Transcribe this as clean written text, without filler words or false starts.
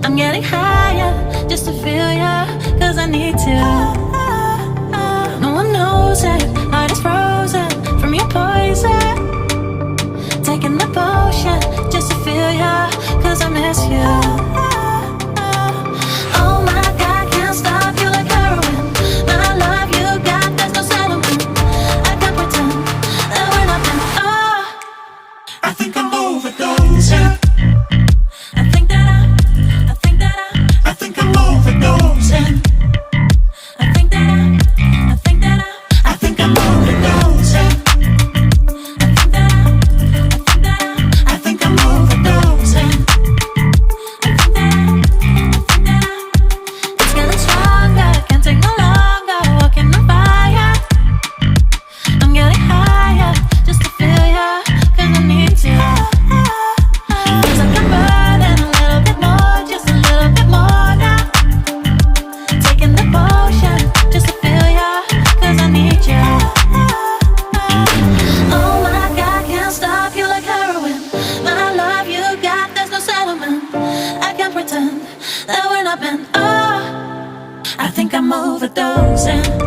I'm getting higher just to feel ya, cause I need to. No one knows it, heart is frozen from your poison. Taking the potion just to feel ya, cause I miss you. Oh my God, can't stop you like heroin. My love you got, there's no settlement. I can't pretend that we're nothing. Oh, I think I'm overdosing. I think that I think I'm overdosing. I think that I think I'm overdosing. I think I'm overdosing. it's getting stronger, can't take no longer, walking on fire. I'm getting higher just to feel ya, cause I need to. Feels like I'm burning a little bit more, just a little bit more now. Taking the potion just to feel ya, cause I need you. Oh my God, can't stop you like heroin. My love you got, there's no settlement. I can't pretend that we're not meant. Oh, I think I'm overdosing.